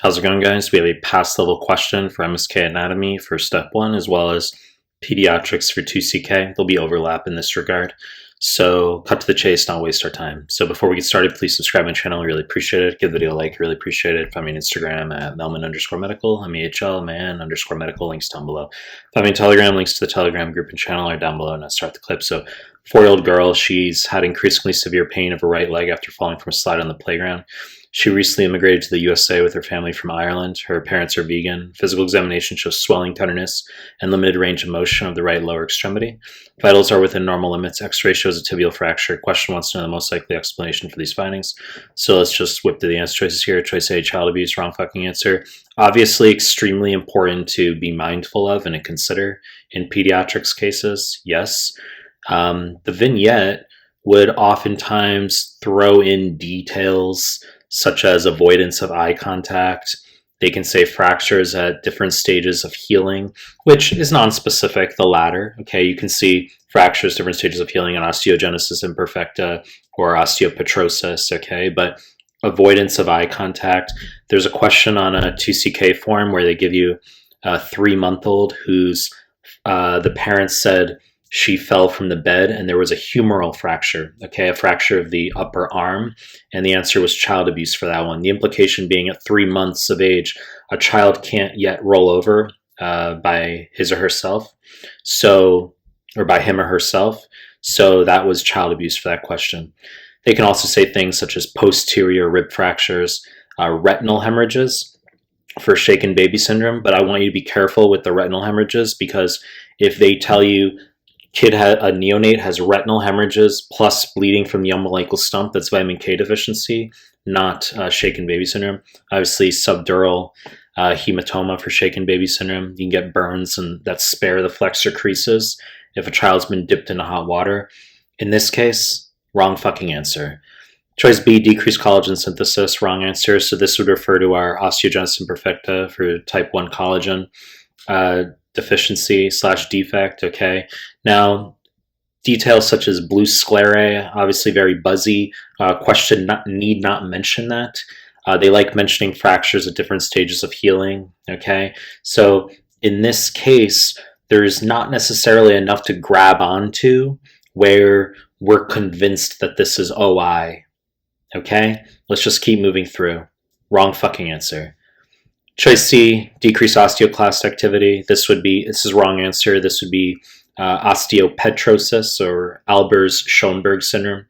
How's it going, guys? We have a pass level question for MSK anatomy for step 1, as well as pediatrics for 2CK. There'll be overlap in this regard. So cut to the chase, not waste our time. So before we get started, please subscribe to my channel. I really appreciate it. Give the video a like. Really appreciate it. Find me on Instagram at mehlman_medical, mehl_medical, links down below. Find me on Telegram. Links to the Telegram group and channel are down below. Now start the clip. So 4-year-old girl, she's had increasingly severe pain of her right leg after falling from a slide on the playground. She recently immigrated to the USA with her family from Ireland. Her parents are vegan. Physical examination shows swelling, tenderness, and limited range of motion of the right lower extremity. Vitals are within normal limits. X-ray shows a tibial fracture. Question wants to know the most likely explanation for these findings. So let's just whip through the answer choices here. Choice A, child abuse, wrong fucking answer. Obviously extremely important to be mindful of and to consider in pediatrics cases, yes. The vignette would oftentimes throw in details such as avoidance of eye contact. They can say fractures at different stages of healing, which is non-specific, the latter. Okay, you can see fractures, different stages of healing in osteogenesis imperfecta or osteopetrosis, okay? But avoidance of eye contact, there's a question on a 2CK form where they give you a 3-month-old whose the parents said she fell from the bed and there was a humeral fracture, okay, a fracture of the upper arm, and the answer was child abuse for that one. The implication being at 3 months of age, a child can't yet roll over by his or herself, or by him or herself, so that was child abuse for that question. They can also say things such as posterior rib fractures, retinal hemorrhages for shaken baby syndrome, but I want you to be careful with the retinal hemorrhages because if they tell you a neonate has retinal hemorrhages plus bleeding from the umbilical stump, that's vitamin K deficiency, not shaken baby syndrome. Obviously, subdural hematoma for shaken baby syndrome. You can get burns and that spare the flexor creases if a child's been dipped into hot water. In this case, wrong fucking answer. Choice B, decreased collagen synthesis, wrong answer. So this would refer to our osteogenesis imperfecta for type 1 collagen deficiency / defect, okay? Now, details such as blue sclerae, obviously very buzzy. Question need not mention that. They like mentioning fractures at different stages of healing, okay? So in this case, there's not necessarily enough to grab onto where we're convinced that this is OI, okay? Let's just keep moving through. Wrong fucking answer. Choice C, decreased osteoclast activity. This is wrong answer. This would be osteopetrosis or Albers-Schoenberg syndrome.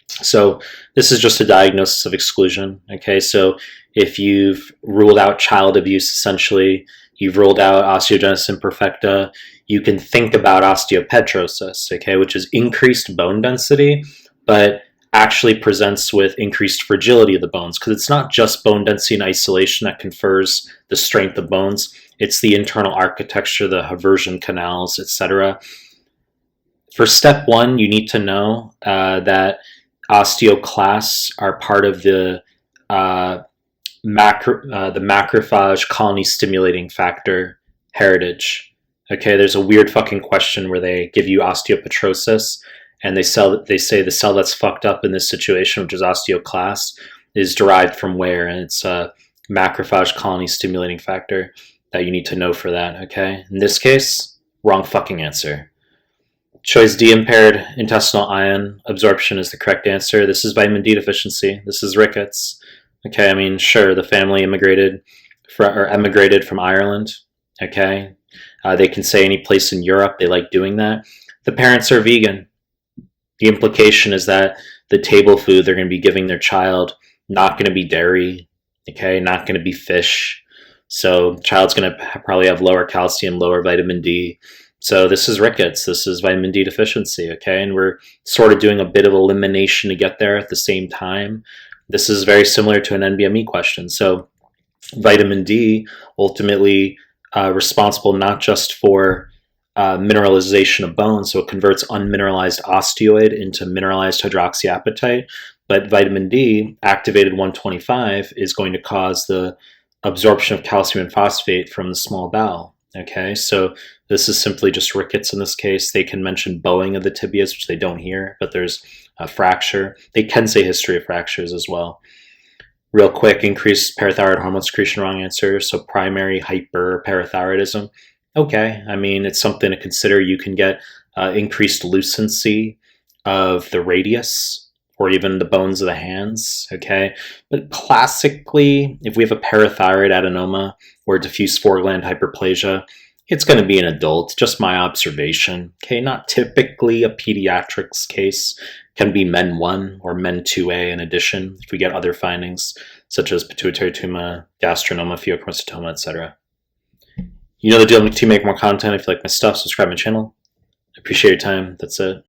So this is just a diagnosis of exclusion. Okay, so if you've ruled out child abuse, essentially, you've ruled out osteogenesis imperfecta, you can think about osteopetrosis, okay, which is increased bone density, but actually presents with increased fragility of the bones, because it's not just bone density in isolation that confers the strength of bones. It's the internal architecture, the Haversian canals, etc. For step 1, you need to know that osteoclasts are part of the macrophage colony stimulating factor heritage. Okay, there's a weird fucking question where they give you osteopetrosis and they say the cell that's fucked up in this situation, which is osteoclast, is derived from where, and it's a macrophage colony stimulating factor that you need to know for that, okay? In this case, wrong fucking answer. Choice D, impaired intestinal ion absorption is the correct answer. This is vitamin D deficiency. This is rickets. Okay, I mean, sure, the family emigrated from Ireland, okay? They can say any place in Europe, they like doing that. The parents are vegan. The implication is that the table food they're going to be giving their child not going to be dairy, okay, not going to be fish. So the child's going to probably have lower calcium, lower vitamin D. So this is rickets. This is vitamin D deficiency, okay? And we're sort of doing a bit of elimination to get there at the same time. This is very similar to an nbme question. So vitamin D ultimately responsible not just for mineralization of bone, so it converts unmineralized osteoid into mineralized hydroxyapatite, but vitamin D, activated 125, is going to cause the absorption of calcium and phosphate from the small bowel, okay? So this is simply just rickets in this case. They can mention bowing of the tibias, which they don't hear, but there's a fracture. They can say history of fractures as well. Real quick, increased parathyroid hormone secretion, wrong answer. So primary hyperparathyroidism. Okay, I mean, it's something to consider. You can get increased lucency of the radius or even the bones of the hands, okay? But classically, if we have a parathyroid adenoma or diffuse foregland hyperplasia, it's going to be an adult, just my observation, okay? Not typically a pediatrics case. Can be MEN1 or MEN2A in addition if we get other findings such as pituitary tumor, gastronoma, pheochromocytoma, etc. You know the deal. To make more content. If you like my stuff, subscribe my channel. I appreciate your time. That's it.